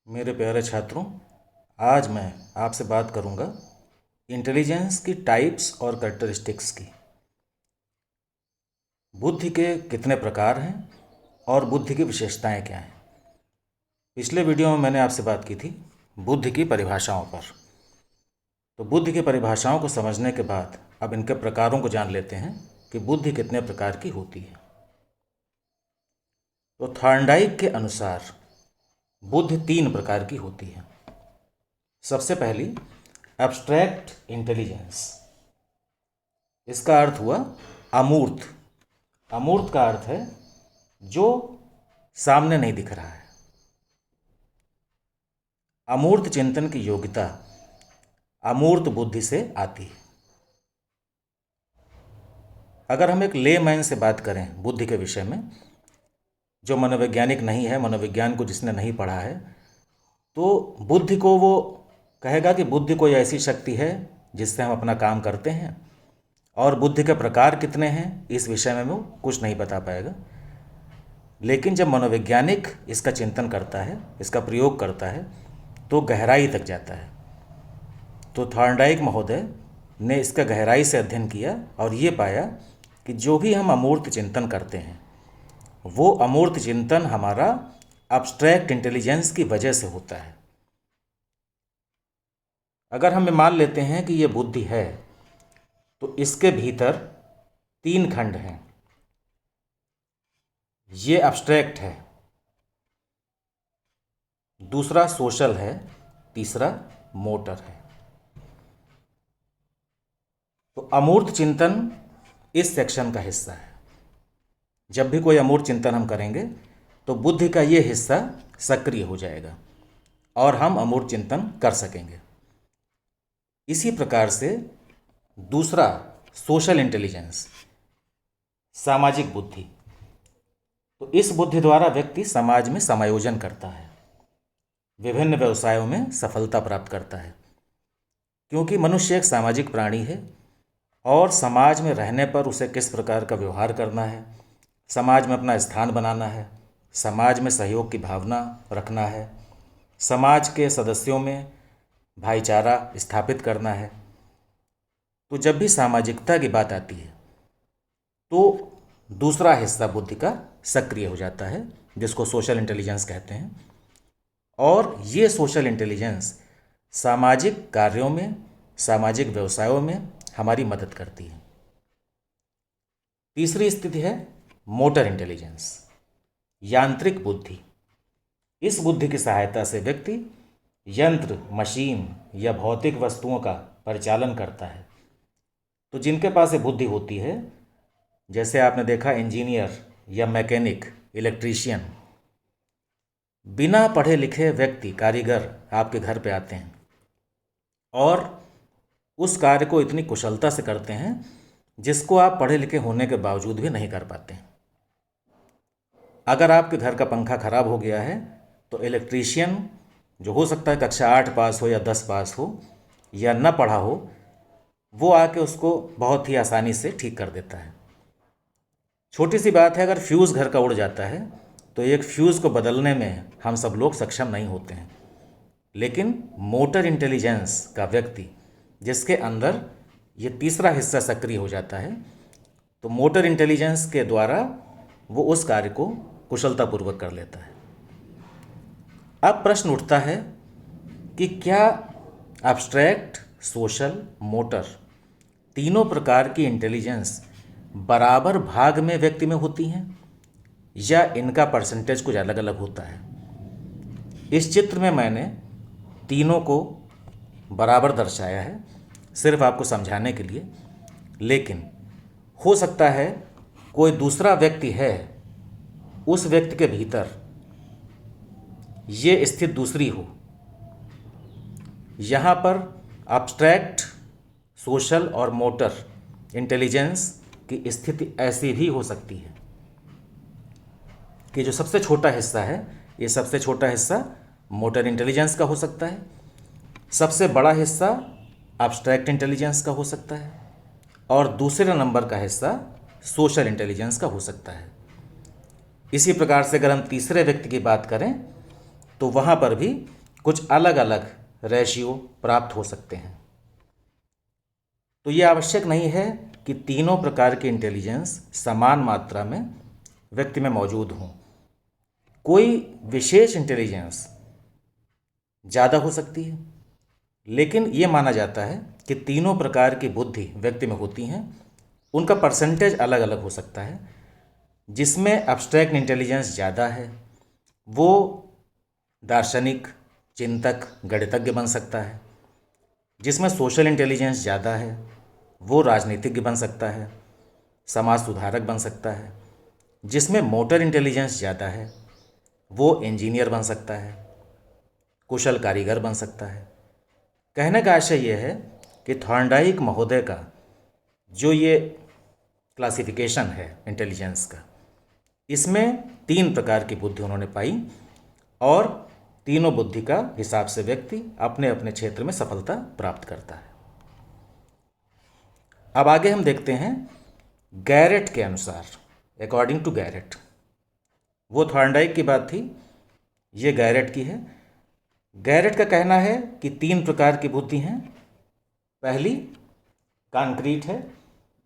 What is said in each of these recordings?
मेरे प्यारे छात्रों, आज मैं आपसे बात करूंगा इंटेलिजेंस की टाइप्स और कैरेक्टरिस्टिक्स की। बुद्धि के कितने प्रकार हैं और बुद्धि की विशेषताएं क्या हैं। पिछले वीडियो में मैंने आपसे बात की थी बुद्धि की परिभाषाओं पर। तो बुद्धि की परिभाषाओं को समझने के बाद अब इनके प्रकारों को जान लेते हैं कि बुद्धि कितने प्रकार की होती है। तो थॉर्नडाइक के अनुसार बुद्धि 3 प्रकार की होती है। सबसे पहली एब्स्ट्रैक्ट इंटेलिजेंस। इसका अर्थ हुआ अमूर्त। अमूर्त का अर्थ है जो सामने नहीं दिख रहा है। अमूर्त चिंतन की योग्यता अमूर्त बुद्धि से आती है। अगर हम एक लेमैन से बात करें बुद्धि के विषय में, जो मनोवैज्ञानिक नहीं है, मनोविज्ञान को जिसने नहीं पढ़ा है, तो बुद्धि को वो कहेगा कि बुद्धि कोई ऐसी शक्ति है जिससे हम अपना काम करते हैं, और बुद्धि के प्रकार कितने हैं इस विषय में वो कुछ नहीं बता पाएगा। लेकिन जब मनोवैज्ञानिक इसका चिंतन करता है, इसका प्रयोग करता है, तो गहराई तक जाता है। तो थॉर्नडाइक महोदय ने इसका गहराई से अध्ययन किया और ये पाया कि जो भी हम अमूर्त चिंतन करते हैं वो अमूर्त चिंतन हमारा अब्स्ट्रैक्ट इंटेलिजेंस की वजह से होता है। अगर हम मान लेते हैं कि ये बुद्धि है, तो इसके भीतर 3 खंड हैं। ये अब्स्ट्रैक्ट है, दूसरा सोशल है, तीसरा मोटर है। तो अमूर्त चिंतन इस सेक्शन का हिस्सा है। जब भी कोई अमूर्त चिंतन हम करेंगे तो बुद्धि का ये हिस्सा सक्रिय हो जाएगा और हम अमूर्त चिंतन कर सकेंगे। इसी प्रकार से दूसरा सोशल इंटेलिजेंस, सामाजिक बुद्धि। तो इस बुद्धि द्वारा व्यक्ति समाज में समायोजन करता है, विभिन्न व्यवसायों में सफलता प्राप्त करता है, क्योंकि मनुष्य एक सामाजिक प्राणी है और समाज में रहने पर उसे किस प्रकार का व्यवहार करना है, समाज में अपना स्थान बनाना है, समाज में सहयोग की भावना रखना है, समाज के सदस्यों में भाईचारा स्थापित करना है। तो जब भी सामाजिकता की बात आती है तो दूसरा हिस्सा बुद्धि का सक्रिय हो जाता है, जिसको सोशल इंटेलिजेंस कहते हैं। और ये सोशल इंटेलिजेंस सामाजिक कार्यों में, सामाजिक व्यवसायों में हमारी मदद करती है। तीसरी स्थिति है मोटर इंटेलिजेंस, यांत्रिक बुद्धि। इस बुद्धि की सहायता से व्यक्ति यंत्र, मशीन या भौतिक वस्तुओं का परिचालन करता है। तो जिनके पास ये बुद्धि होती है, जैसे आपने देखा इंजीनियर या मैकेनिक, इलेक्ट्रीशियन, बिना पढ़े लिखे व्यक्ति, कारीगर आपके घर पे आते हैं और उस कार्य को इतनी कुशलता से करते हैं जिसको आप पढ़े लिखे होने के बावजूद भी नहीं कर पाते। अगर आपके घर का पंखा खराब हो गया है तो इलेक्ट्रीशियन, जो हो सकता है कक्षा 8 पास हो या 10 पास हो या न पढ़ा हो, वो आके उसको बहुत ही आसानी से ठीक कर देता है। छोटी सी बात है, अगर फ्यूज़ घर का उड़ जाता है तो एक फ्यूज़ को बदलने में हम सब लोग सक्षम नहीं होते हैं। लेकिन मोटर इंटेलिजेंस का व्यक्ति, जिसके अंदर ये तीसरा हिस्सा सक्रिय हो जाता है, तो मोटर इंटेलिजेंस के द्वारा वो उस कार्य को कुशलतापूर्वक कर लेता है। अब प्रश्न उठता है कि क्या एब्स्ट्रैक्ट, सोशल, मोटर, तीनों प्रकार की इंटेलिजेंस बराबर भाग में व्यक्ति में होती हैं या इनका परसेंटेज कुछ अलग अलग होता है। इस चित्र में मैंने तीनों को बराबर दर्शाया है, सिर्फ आपको समझाने के लिए। लेकिन हो सकता है कोई दूसरा व्यक्ति है, उस व्यक्ति के भीतर ये स्थिति दूसरी हो। यहाँ पर एब्स्ट्रैक्ट, सोशल और मोटर इंटेलिजेंस की स्थिति ऐसी भी हो सकती है कि जो सबसे छोटा हिस्सा है, ये सबसे छोटा हिस्सा मोटर इंटेलिजेंस का हो सकता है, सबसे बड़ा हिस्सा एब्स्ट्रैक्ट इंटेलिजेंस का हो सकता है, और दूसरे नंबर का हिस्सा सोशल इंटेलिजेंस का हो सकता है। इसी प्रकार से अगर हम तीसरे व्यक्ति की बात करें तो वहाँ पर भी कुछ अलग अलग रेशियो प्राप्त हो सकते हैं। तो ये आवश्यक नहीं है कि तीनों प्रकार की इंटेलिजेंस समान मात्रा में व्यक्ति में मौजूद हों। कोई विशेष इंटेलिजेंस ज़्यादा हो सकती है, लेकिन ये माना जाता है कि तीनों प्रकार की बुद्धि व्यक्ति में होती हैं। उनका परसेंटेज अलग अलग हो सकता है। जिसमें एब्स्ट्रैक्ट इंटेलिजेंस ज़्यादा है वो दार्शनिक, चिंतक, गणितज्ञ बन सकता है। जिसमें सोशल इंटेलिजेंस ज़्यादा है वो राजनीतिज्ञ बन सकता है, समाज सुधारक बन सकता है। जिसमें मोटर इंटेलिजेंस ज़्यादा है वो इंजीनियर बन सकता है, कुशल कारीगर बन सकता है। कहने का आशय यह है कि थॉर्नडाइक महोदय का जो ये क्लासिफिकेशन है इंटेलिजेंस का, इसमें 3 प्रकार की बुद्धि उन्होंने पाई और तीनों बुद्धि का हिसाब से व्यक्ति अपने अपने क्षेत्र में सफलता प्राप्त करता है। अब आगे हम देखते हैं गैरेट के अनुसार, अकॉर्डिंग टू गैरेट। वो थॉर्नडाइक की बात थी, ये गैरेट की है। गैरेट का कहना है कि 3 प्रकार की बुद्धि हैं। पहली कॉन्क्रीट है,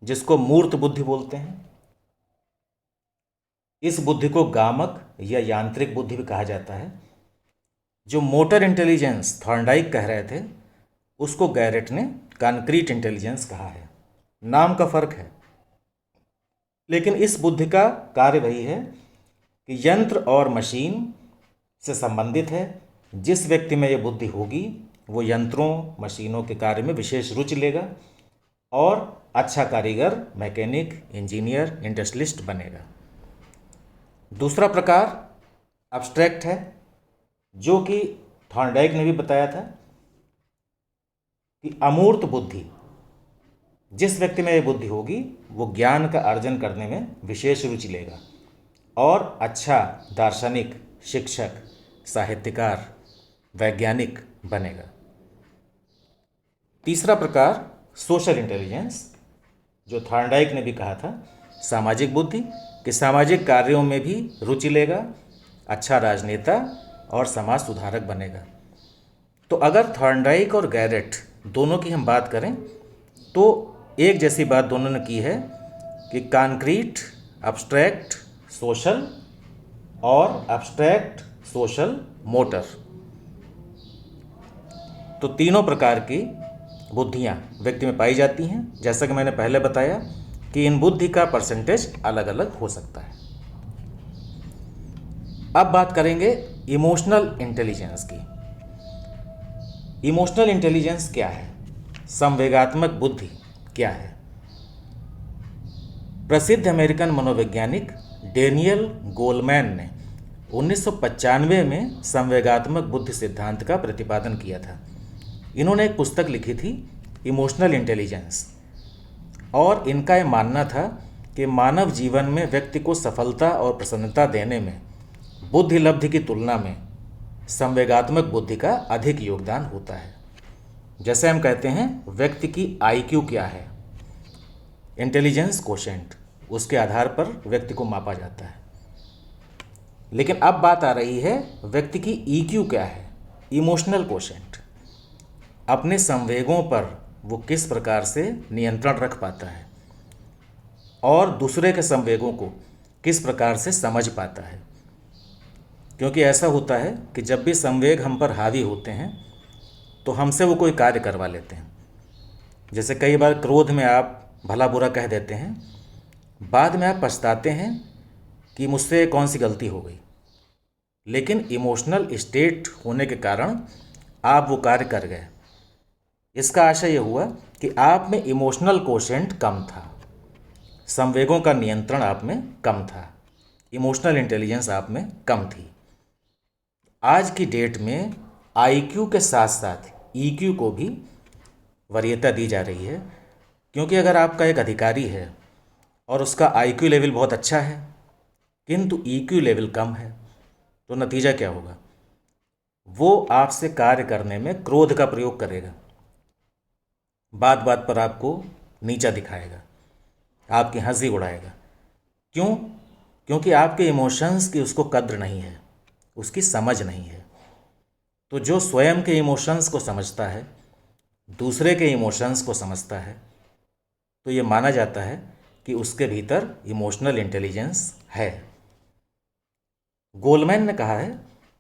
जिसको मूर्त बुद्धि बोलते हैं। इस बुद्धि को गामक या यांत्रिक बुद्धि भी कहा जाता है। जो मोटर इंटेलिजेंस थॉर्नडाइक कह रहे थे उसको गैरेट ने कॉन्क्रीट इंटेलिजेंस कहा है। नाम का फर्क है, लेकिन इस बुद्धि का कार्य वही है कि यंत्र और मशीन से संबंधित है। जिस व्यक्ति में यह बुद्धि होगी वो यंत्रों मशीनों के कार्य में विशेष रुचि लेगा और अच्छा कारीगर, मैकेनिक, इंजीनियर, इंडस्ट्रियलिस्ट बनेगा। दूसरा प्रकार एब्स्ट्रैक्ट है, जो कि थॉर्नडाइक ने भी बताया था कि अमूर्त बुद्धि, जिस व्यक्ति में यह बुद्धि होगी वो ज्ञान का अर्जन करने में विशेष रुचि लेगा और अच्छा दार्शनिक, शिक्षक, साहित्यकार, वैज्ञानिक बनेगा। तीसरा प्रकार सोशल इंटेलिजेंस, जो थॉर्नडाइक ने भी कहा था, सामाजिक बुद्धि, कि सामाजिक कार्यों में भी रुचि लेगा, अच्छा राजनेता और समाज सुधारक बनेगा। तो अगर थॉर्नडाइक और गैरेट दोनों की हम बात करें तो एक जैसी बात दोनों ने की है कि कॉन्क्रीट, एब्स्ट्रैक्ट, सोशल और एब्स्ट्रैक्ट, सोशल, मोटर। तो तीनों प्रकार की बुद्धियाँ व्यक्ति में पाई जाती हैं। जैसा कि मैंने पहले बताया कि इन बुद्धि का परसेंटेज अलग अलग हो सकता है। अब बात करेंगे इमोशनल इंटेलिजेंस की। इमोशनल इंटेलिजेंस क्या है? संवेगात्मक बुद्धि क्या है? प्रसिद्ध अमेरिकन मनोवैज्ञानिक डेनियल गोलमैन ने 1995 में संवेगात्मक बुद्धि सिद्धांत का प्रतिपादन किया था। इन्होंने एक पुस्तक लिखी थी, इमोशनल इंटेलिजेंस, और इनका यह मानना था कि मानव जीवन में व्यक्ति को सफलता और प्रसन्नता देने में बुद्धि लब्धि की तुलना में संवेगात्मक बुद्धि का अधिक योगदान होता है। जैसे हम कहते हैं व्यक्ति की आईक्यू क्या है, इंटेलिजेंस कोशेंट, उसके आधार पर व्यक्ति को मापा जाता है। लेकिन अब बात आ रही है व्यक्ति की ईक्यू क्या है, इमोशनल कोशेंट। अपने संवेगों पर वो किस प्रकार से नियंत्रण रख पाता है और दूसरे के संवेगों को किस प्रकार से समझ पाता है। क्योंकि ऐसा होता है कि जब भी संवेग हम पर हावी होते हैं तो हमसे वो कोई कार्य करवा लेते हैं। जैसे कई बार क्रोध में आप भला बुरा कह देते हैं, बाद में आप पछताते हैं कि मुझसे कौन सी गलती हो गई, लेकिन इमोशनल स्टेट होने के कारण आप वो कार्य कर गए। इसका आशय यह हुआ कि आप में इमोशनल कोशेंट कम था, संवेगों का नियंत्रण आप में कम था, इमोशनल इंटेलिजेंस आप में कम थी। आज की डेट में आईक्यू के साथ साथ ईक्यू को भी वरीयता दी जा रही है, क्योंकि अगर आपका एक अधिकारी है और उसका आईक्यू लेवल बहुत अच्छा है किंतु ईक्यू लेवल कम है, तो नतीजा क्या होगा? वो आपसे कार्य करने में क्रोध का प्रयोग करेगा, बात बात पर आपको नीचा दिखाएगा, आपकी हंसी उड़ाएगा। क्यों? क्योंकि आपके इमोशंस की उसको कद्र नहीं है, उसकी समझ नहीं है। तो जो स्वयं के इमोशंस को समझता है, दूसरे के इमोशंस को समझता है, तो ये माना जाता है कि उसके भीतर इमोशनल इंटेलिजेंस है। गोलमैन ने कहा है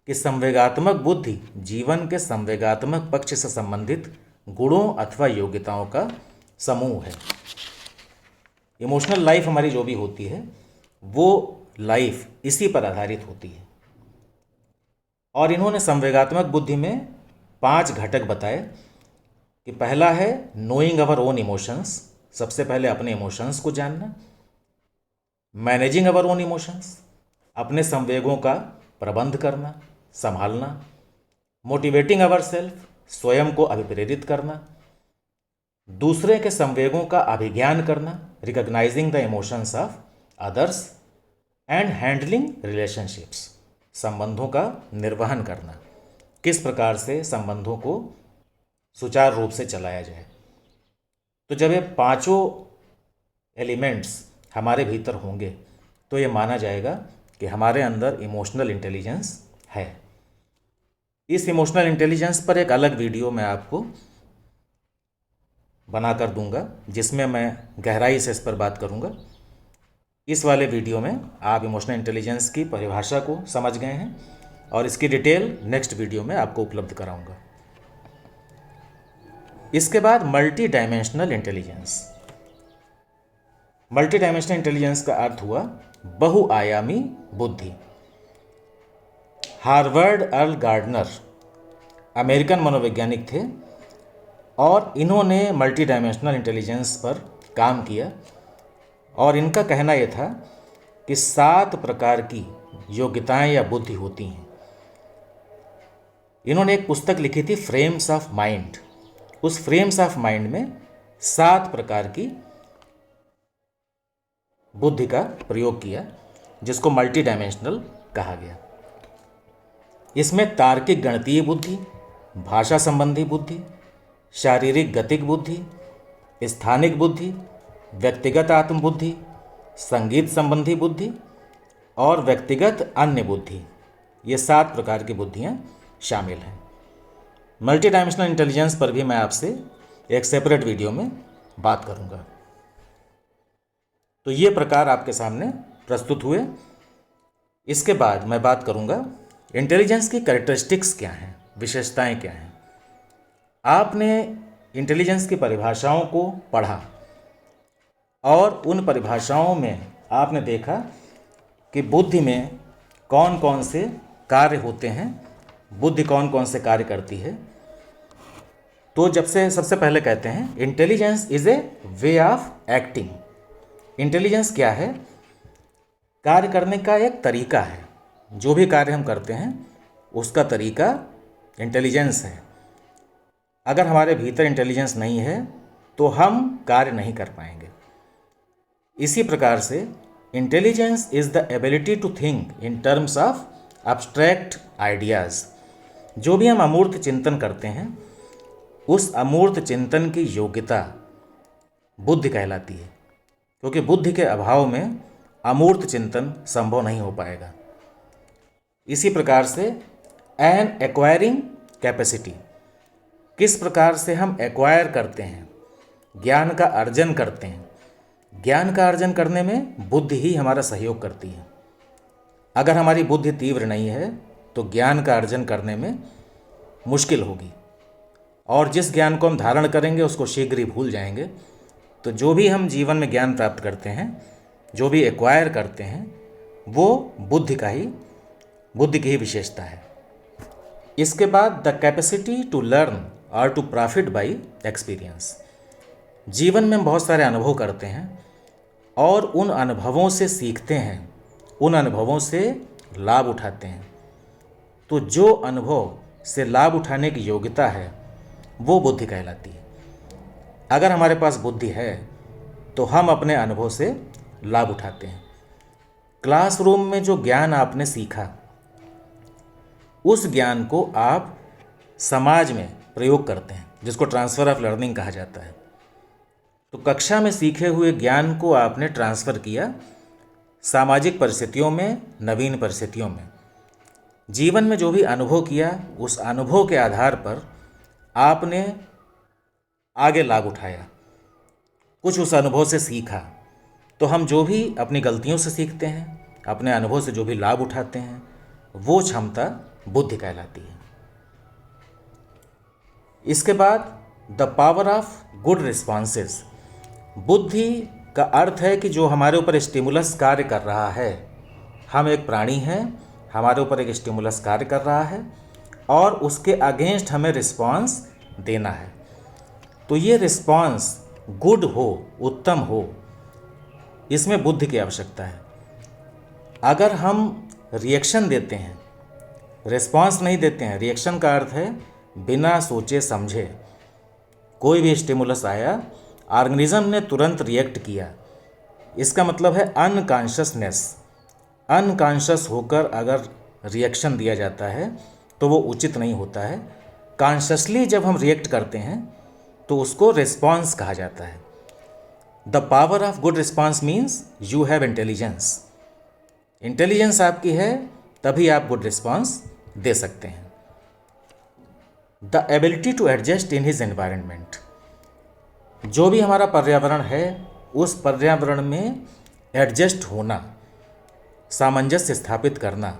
कि संवेगात्मक बुद्धि जीवन के संवेगात्मक पक्ष से संबंधित गुणों अथवा योग्यताओं का समूह है। इमोशनल लाइफ हमारी जो भी होती है वो लाइफ इसी पर आधारित होती है। और इन्होंने संवेगात्मक बुद्धि में 5 घटक बताए कि पहला है नोइंग अवर ओन इमोशंस, सबसे पहले अपने इमोशंस को जानना। मैनेजिंग अवर ओन इमोशंस, अपने संवेगों का प्रबंध करना, संभालना। मोटिवेटिंग अवर सेल्फ, स्वयं को अभिप्रेरित करना। दूसरे के संवेगों का अभिज्ञान करना, recognising the emotions of others. And handling relationships, संबंधों का निर्वहन करना, किस प्रकार से संबंधों को सुचारू रूप से चलाया जाए। तो जब ये 5 एलिमेंट्स हमारे भीतर होंगे तो ये माना जाएगा कि हमारे अंदर इमोशनल इंटेलिजेंस है। इस इमोशनल इंटेलिजेंस पर एक अलग वीडियो मैं आपको बनाकर दूंगा, जिसमें मैं गहराई से इस पर बात करूंगा। इस वाले वीडियो में आप इमोशनल इंटेलिजेंस की परिभाषा को समझ गए हैं और इसकी डिटेल नेक्स्ट वीडियो में आपको उपलब्ध कराऊंगा। इसके बाद multi dimensional intelligence. Multi dimensional intelligence का अर्थ हुआ बहुआयामी बुद्धि। हार्वर्ड अर्ल गार्डनर अमेरिकन मनोवैज्ञानिक थे और इन्होंने मल्टी डायमेंशनल इंटेलिजेंस पर काम किया और इनका कहना यह था कि 7 प्रकार की योग्यताएं या बुद्धि होती हैं। इन्होंने एक पुस्तक लिखी थी फ्रेम्स ऑफ माइंड। उस फ्रेम्स ऑफ माइंड में 7 प्रकार की बुद्धि का प्रयोग किया, जिसको मल्टी डायमेंशनल कहा गया। इसमें तार्किक गणितीय बुद्धि, भाषा संबंधी बुद्धि, शारीरिक गतिक बुद्धि, स्थानिक बुद्धि, व्यक्तिगत आत्म बुद्धि, संगीत संबंधी बुद्धि और व्यक्तिगत अन्य बुद्धि, ये 7 प्रकार की बुद्धियाँ शामिल हैं। मल्टी डायमेंशनल इंटेलिजेंस पर भी मैं आपसे एक सेपरेट वीडियो में बात करूँगा। तो ये प्रकार आपके सामने प्रस्तुत हुए। इसके बाद मैं बात करूँगा इंटेलिजेंस की कैरेक्टरिस्टिक्स क्या हैं, विशेषताएं क्या हैं। आपने इंटेलिजेंस की परिभाषाओं को पढ़ा और उन परिभाषाओं में आपने देखा कि बुद्धि में कौन कौन से कार्य होते हैं, बुद्धि कौन कौन से कार्य करती है। तो जब से सबसे पहले कहते हैं intelligence is a way of acting. Intelligence क्या है? कार्य करने का एक तरीका है। जो भी कार्य हम करते हैं उसका तरीका इंटेलिजेंस है। अगर हमारे भीतर इंटेलिजेंस नहीं है तो हम कार्य नहीं कर पाएंगे। इसी प्रकार से intelligence is the ability to think in terms of abstract ideas. जो भी हम अमूर्त चिंतन करते हैं उस अमूर्त चिंतन की योग्यता बुद्धि कहलाती है, क्योंकि बुद्धि के अभाव में अमूर्त चिंतन संभव नहीं हो पाएगा। इसी प्रकार से एन एक्वायरिंग कैपेसिटी, किस प्रकार से हम एक्वायर करते हैं, ज्ञान का अर्जन करते हैं। ज्ञान का अर्जन करने में बुद्धि ही हमारा सहयोग करती है। अगर हमारी बुद्धि तीव्र नहीं है तो ज्ञान का अर्जन करने में मुश्किल होगी और जिस ज्ञान को हम धारण करेंगे उसको शीघ्र ही भूल जाएंगे। तो जो भी हम जीवन में ज्ञान प्राप्त करते हैं, जो भी एक्वायर करते हैं, वो बुद्धि की ही विशेषता है। इसके बाद द कैपेसिटी टू लर्न और टू प्रॉफिट बाई एक्सपीरियंस। जीवन में हम बहुत सारे अनुभव करते हैं और उन अनुभवों से सीखते हैं, उन अनुभवों से लाभ उठाते हैं। तो जो अनुभव से लाभ उठाने की योग्यता है वो बुद्धि कहलाती है। अगर हमारे पास बुद्धि है तो हम अपने अनुभव से लाभ उठाते हैं। क्लासरूम में जो ज्ञान आपने सीखा उस ज्ञान को आप समाज में प्रयोग करते हैं, जिसको ट्रांसफ़र ऑफ लर्निंग कहा जाता है। तो कक्षा में सीखे हुए ज्ञान को आपने ट्रांसफ़र किया सामाजिक परिस्थितियों में, नवीन परिस्थितियों में। जीवन में जो भी अनुभव किया उस अनुभव के आधार पर आपने आगे लाभ उठाया, कुछ उस अनुभव से सीखा। तो हम जो भी अपनी गलतियों से सीखते हैं, अपने अनुभव से जो भी लाभ उठाते हैं, वो क्षमता बुद्धि कहलाती है। इसके बाद the power of good responses. बुद्धि का अर्थ है कि जो हमारे ऊपर स्टिमुलस कार्य कर रहा है, हम एक प्राणी हैं, हमारे ऊपर एक स्टिमुलस कार्य कर रहा है और उसके अगेंस्ट हमें रिस्पॉन्स देना है। तो ये रिस्पॉन्स गुड हो, उत्तम हो, इसमें बुद्धि की आवश्यकता है। अगर हम रिएक्शन देते हैं, रिस्पॉन्स नहीं देते हैं, रिएक्शन का अर्थ है बिना सोचे समझे कोई भी स्टिमुलस आया, ऑर्गेनिज्म ने तुरंत रिएक्ट किया, इसका मतलब है अनकॉन्शियसनेस। अनकॉन्शियस होकर अगर रिएक्शन दिया जाता है तो वो उचित नहीं होता है। कॉन्शियसली जब हम रिएक्ट करते हैं तो उसको रिस्पॉन्स कहा जाता है। The power of good response means you have intelligence. Intelligence आपकी है तभी आप गुड रिस्पॉन्स दे सकते हैं। The ability to adjust in his environment. जो भी हमारा पर्यावरण है उस पर्यावरण में एडजस्ट होना, सामंजस्य स्थापित करना,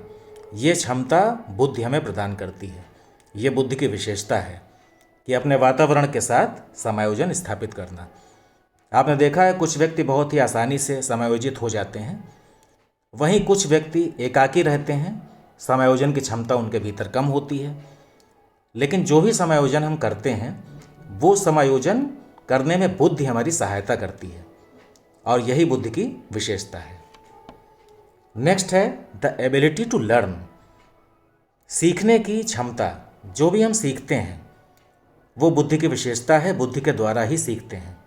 ये क्षमता बुद्धि हमें प्रदान करती है। ये बुद्धि की विशेषता है कि अपने वातावरण के साथ समायोजन स्थापित करना। आपने देखा है कुछ व्यक्ति बहुत ही आसानी से समायोजित हो जाते हैं, वहीं कुछ व्यक्ति एकाकी रहते हैं, समायोजन की क्षमता उनके भीतर कम होती है। लेकिन जो भी समायोजन हम करते हैं वो समायोजन करने में बुद्धि हमारी सहायता करती है और यही बुद्धि की विशेषता है। नेक्स्ट है द एबिलिटी टू लर्न। सीखने की क्षमता। जो भी हम सीखते हैं वो बुद्धि की विशेषता है, बुद्धि के द्वारा ही सीखते हैं।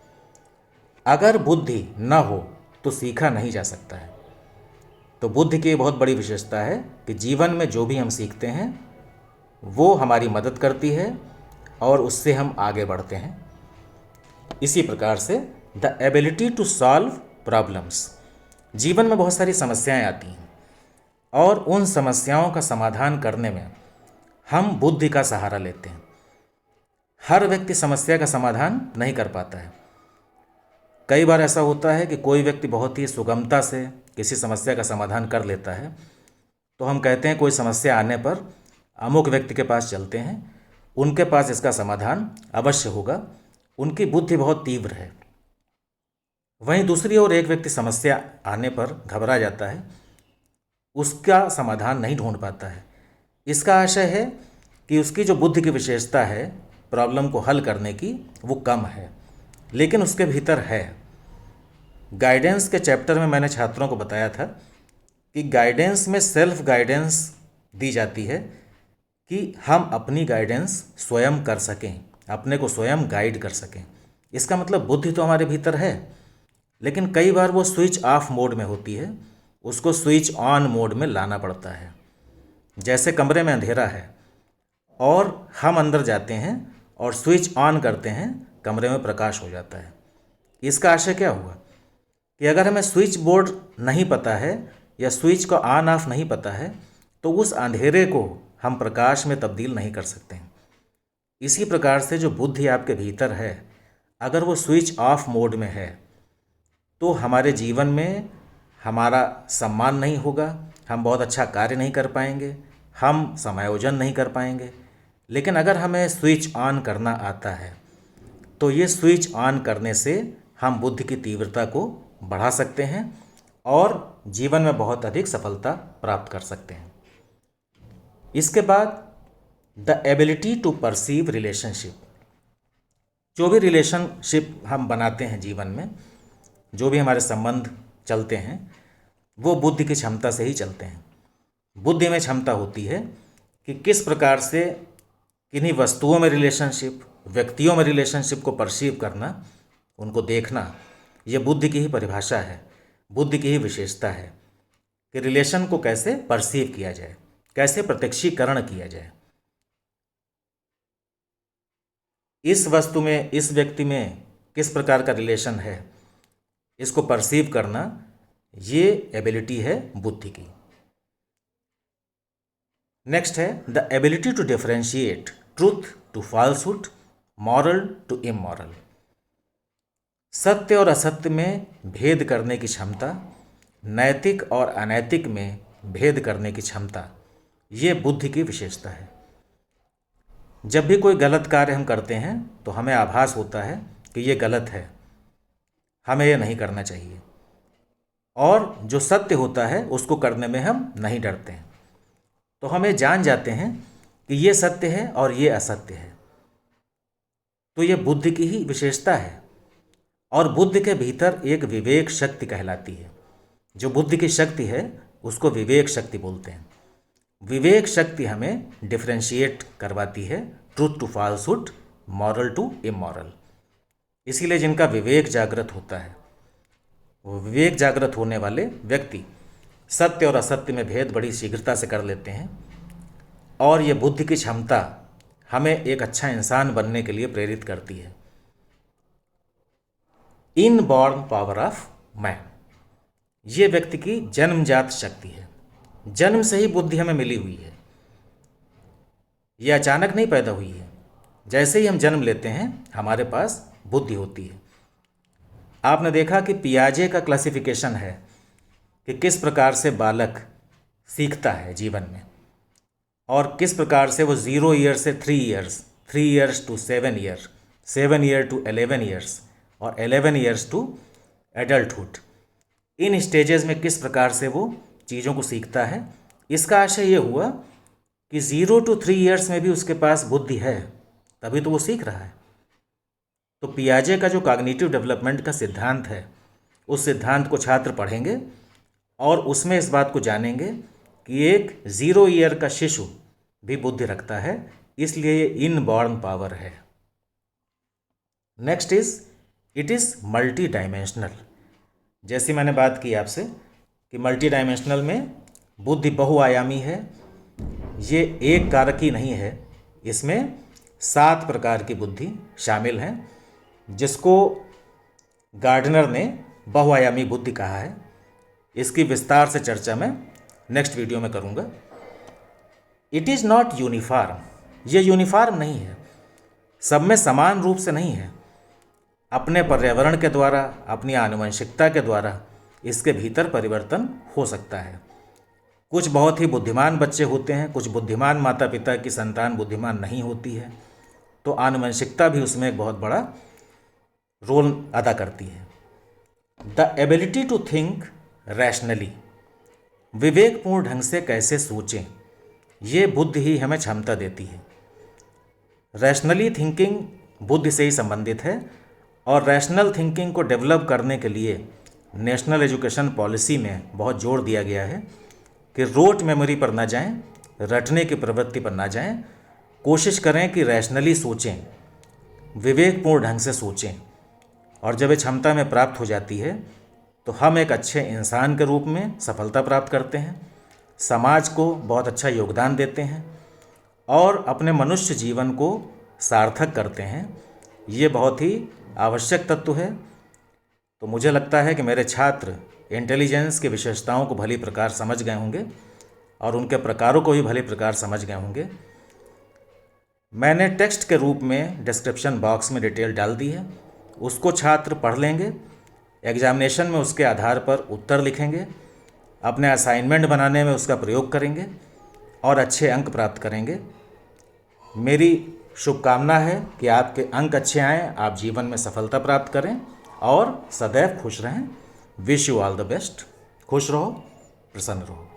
अगर बुद्धि न हो तो सीखा नहीं जा सकता है। तो बुद्धि की बहुत बड़ी विशेषता है कि जीवन में जो भी हम सीखते हैं वो हमारी मदद करती है और उससे हम आगे बढ़ते हैं। इसी प्रकार से the ability to solve problems. जीवन में बहुत सारी समस्याएं आती हैं और उन समस्याओं का समाधान करने में हम बुद्धि का सहारा लेते हैं। हर व्यक्ति समस्या का समाधान नहीं कर पाता है। कई बार ऐसा होता है कि कोई व्यक्ति बहुत ही सुगमता से किसी समस्या का समाधान कर लेता है, तो हम कहते हैं कोई समस्या आने पर अमुक व्यक्ति के पास चलते हैं, उनके पास इसका समाधान अवश्य होगा, उनकी बुद्धि बहुत तीव्र है। वहीं दूसरी ओर एक व्यक्ति समस्या आने पर घबरा जाता है, उसका समाधान नहीं ढूंढ पाता है। इसका आशय है कि उसकी जो बुद्धि की विशेषता है प्रॉब्लम को हल करने की, वो कम है, लेकिन उसके भीतर है। गाइडेंस के चैप्टर में मैंने छात्रों को बताया था कि गाइडेंस में सेल्फ गाइडेंस दी जाती है कि हम अपनी गाइडेंस स्वयं कर सकें, अपने को स्वयं गाइड कर सकें। इसका मतलब बुद्धि तो हमारे भीतर है, लेकिन कई बार वो स्विच ऑफ मोड में होती है, उसको स्विच ऑन मोड में लाना पड़ता है। जैसे कमरे में अंधेरा है और हम अंदर जाते हैं और स्विच ऑन करते हैं, कमरे में प्रकाश हो जाता है। इसका आशय क्या हुआ कि अगर हमें स्विच बोर्ड नहीं पता है या स्विच का ऑन ऑफ नहीं पता है तो उस अंधेरे को हम प्रकाश में तब्दील नहीं कर सकते हैं। इसी प्रकार से जो बुद्धि आपके भीतर है, अगर वो स्विच ऑफ मोड में है तो हमारे जीवन में हमारा सम्मान नहीं होगा, हम बहुत अच्छा कार्य नहीं कर पाएंगे, हम समायोजन नहीं कर पाएंगे। लेकिन अगर हमें स्विच ऑन करना आता है तो ये स्विच ऑन करने से हम बुद्धि की तीव्रता को बढ़ा सकते हैं और जीवन में बहुत अधिक सफलता प्राप्त कर सकते हैं। इसके बाद the ability to perceive relationship. जो भी रिलेशनशिप हम बनाते हैं जीवन में, जो भी हमारे संबंध चलते हैं, वो बुद्धि की क्षमता से ही चलते हैं। बुद्धि में क्षमता होती है कि किस प्रकार से किन्हीं वस्तुओं में रिलेशनशिप, व्यक्तियों में रिलेशनशिप को परसीव करना, उनको देखना, ये बुद्धि की ही परिभाषा है, बुद्धि की ही विशेषता है कि रिलेशन को कैसे परसीव किया जाए, कैसे प्रत्यक्षीकरण किया जाए। इस वस्तु में, इस व्यक्ति में किस प्रकार का रिलेशन है, इसको परसीव करना, ये एबिलिटी है बुद्धि की। नेक्स्ट है the ability to differentiate truth to falsehood, moral to immoral. सत्य और असत्य में भेद करने की क्षमता, नैतिक और अनैतिक में भेद करने की क्षमता, ये बुद्धि की विशेषता है। जब भी कोई गलत कार्य हम करते हैं तो हमें आभास होता है कि ये गलत है, हमें ये नहीं करना चाहिए, और जो सत्य होता है उसको करने में हम नहीं डरते हैं। तो हमें जान जाते हैं कि ये सत्य है और ये असत्य है। तो ये बुद्धि की ही विशेषता है, और बुद्धि के भीतर एक विवेक शक्ति कहलाती है। जो बुद्धि की शक्ति है उसको विवेक शक्ति बोलते हैं। विवेक शक्ति हमें डिफरेंशिएट करवाती है truth to falsehood, moral to immoral. इसीलिए जिनका विवेक जागृत होता है, वो विवेक जागृत होने वाले व्यक्ति सत्य और असत्य में भेद बड़ी शीघ्रता से कर लेते हैं, और ये बुद्धि की क्षमता हमें एक अच्छा इंसान बनने के लिए प्रेरित करती है। इनबॉर्न पावर ऑफ मैन, ये व्यक्ति की जन्मजात शक्ति है। जन्म से ही बुद्धि हमें मिली हुई है, यह अचानक नहीं पैदा हुई है। जैसे ही हम जन्म लेते हैं हमारे पास बुद्धि होती है। आपने देखा कि पियाजे का क्लासिफिकेशन है कि किस प्रकार से बालक सीखता है जीवन में, और किस प्रकार से वो 0 ईयर से 3 years, 3 years to 7 year, 7 year to 11 years, और 11 ईयर्स टू एडल्टहुड, इन स्टेजेस में किस प्रकार से वो चीज़ों को सीखता है। इसका आशय ये हुआ कि 0 to 3 ईयर्स में भी उसके पास बुद्धि है, तभी तो वो सीख रहा है। तो पियाजे का जो कॉग्निटिव डेवलपमेंट का सिद्धांत है, उस सिद्धांत को छात्र पढ़ेंगे और उसमें इस बात को जानेंगे कि एक 0 ईयर का शिशु भी बुद्धि रखता है, इसलिए ये इनबॉर्न पावर है। Next is it is multi dimensional. जैसी मैंने बात की आपसे कि मल्टी डायमेंशनल में बुद्धि बहुआयामी है, ये एक कारक ही नहीं है, इसमें 7 प्रकार की बुद्धि शामिल हैं, जिसको गार्डनर ने बहुआयामी बुद्धि कहा है। इसकी विस्तार से चर्चा मैं नेक्स्ट वीडियो में करूँगा। इट इज़ नॉट यूनिफॉर्म, ये यूनिफॉर्म नहीं है, सब में समान रूप से नहीं है। अपने पर्यावरण के द्वारा, अपनी आनुवंशिकता के द्वारा इसके भीतर परिवर्तन हो सकता है। कुछ बहुत ही बुद्धिमान बच्चे होते हैं, कुछ बुद्धिमान माता पिता की संतान बुद्धिमान नहीं होती है, तो आनुवंशिकता भी उसमें एक बहुत बड़ा रोल अदा करती है। The ability to think rationally, विवेकपूर्ण ढंग से कैसे सोचें, ये बुद्धि ही हमें क्षमता देती है। रैशनली थिंकिंग बुद्धि से ही संबंधित है, और रैशनल थिंकिंग को डेवलप करने के लिए नेशनल एजुकेशन पॉलिसी में बहुत जोर दिया गया है कि रोट मेमोरी पर ना जाएं, रटने की प्रवृत्ति पर ना जाएं, कोशिश करें कि रैशनली सोचें, विवेकपूर्ण ढंग से सोचें, और जब ये क्षमता में प्राप्त हो जाती है तो हम एक अच्छे इंसान के रूप में सफलता प्राप्त करते हैं, समाज को बहुत अच्छा योगदान देते हैं, और अपने मनुष्य जीवन को सार्थक करते हैं। ये बहुत ही आवश्यक तत्व है। तो मुझे लगता है कि मेरे छात्र इंटेलिजेंस की विशेषताओं को भली प्रकार समझ गए होंगे, और उनके प्रकारों को भी भली प्रकार समझ गए होंगे। मैंने टेक्स्ट के रूप में डिस्क्रिप्शन बॉक्स में डिटेल डाल दी है, उसको छात्र पढ़ लेंगे, एग्जामिनेशन में उसके आधार पर उत्तर लिखेंगे, अपने असाइनमेंट बनाने में उसका प्रयोग करेंगे और अच्छे अंक प्राप्त करेंगे। मेरी शुभकामना है कि आपके अंक अच्छे आएँ, आप जीवन में सफलता प्राप्त करें और सदैव खुश रहें। Wish you all the best. खुश रहो, प्रसन्न रहो।